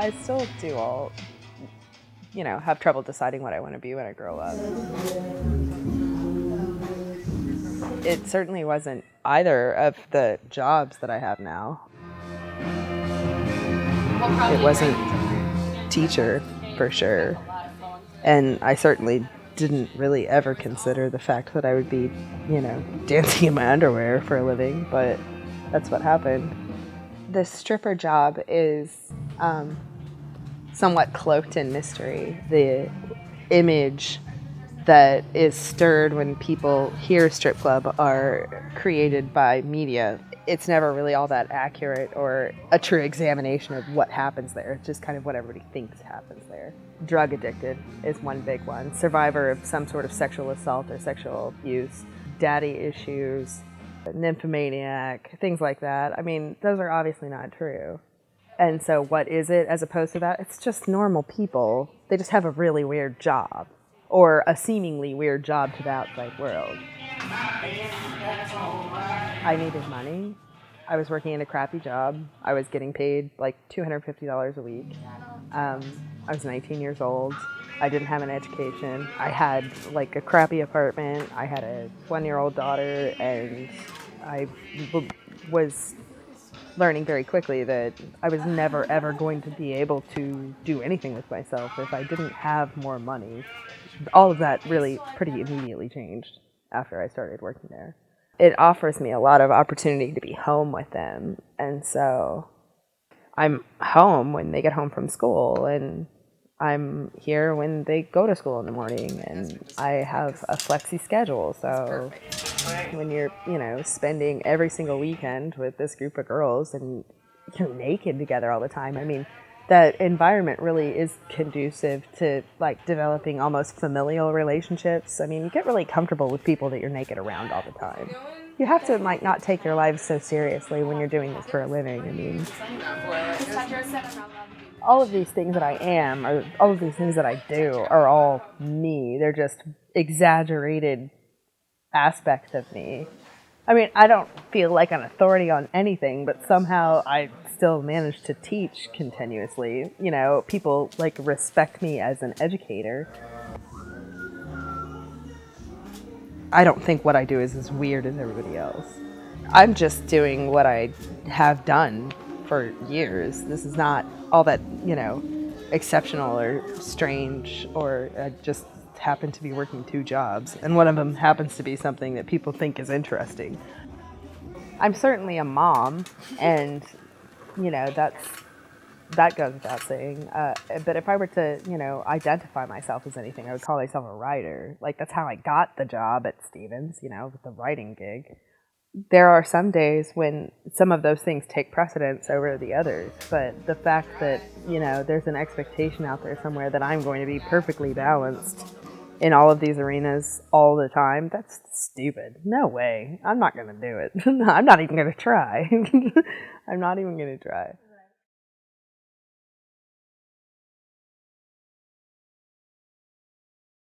I still do have trouble deciding what I want to be when I grow up. It certainly wasn't either of the jobs that I have now. It wasn't teacher, for sure. And I certainly didn't really ever consider the fact that I would be, dancing in my underwear for a living, but that's what happened. The stripper job is somewhat cloaked in mystery. The image that is stirred when people hear strip club are created by media. It's never really all that accurate or a true examination of what happens there. It's just kind of what everybody thinks happens there. Drug addicted is one big one. Survivor of some sort of sexual assault or sexual abuse. Daddy issues, nymphomaniac, things like that. I mean, those are obviously not true. And so what is it as opposed to that? It's just normal people. They just have a really weird job, or a seemingly weird job to the outside world. I needed money. I was working in a crappy job. I was getting paid like $250 a week. I was 19 years old. I didn't have an education. I had like a crappy apartment. I had a 1-year-old daughter, and I was learning very quickly that I was never ever going to be able to do anything with myself if I didn't have more money. All of that really pretty immediately changed after I started working there. It offers me a lot of opportunity to be home with them, and so I'm home when they get home from school, and I'm here when they go to school in the morning, and I have a flexi schedule. So when you're, spending every single weekend with this group of girls and you're naked together all the time, I mean, that environment really is conducive to like developing almost familial relationships. I mean, you get really comfortable with people that you're naked around all the time. You have to like not take your lives so seriously when you're doing this for a living. I mean, all of these things that I am, or all of these things that I do, are all me. They're just exaggerated aspects of me. I mean, I don't feel like an authority on anything, but somehow I still manage to teach continuously. People like respect me as an educator. I don't think what I do is as weird as everybody else. I'm just doing what I have done for years. This is not all that, exceptional or strange, or just happen to be working 2 jobs, and one of them happens to be something that people think is interesting. I'm certainly a mom, and that goes without saying. But if I were to, identify myself as anything, I would call myself a writer. Like, that's how I got the job at Stevens, with the writing gig. There are some days when some of those things take precedence over the others, but the fact that, there's an expectation out there somewhere that I'm going to be perfectly balanced in all of these arenas all the time, that's stupid. No way. I'm not going to do it. I'm not even going to try. I'm not even going to try.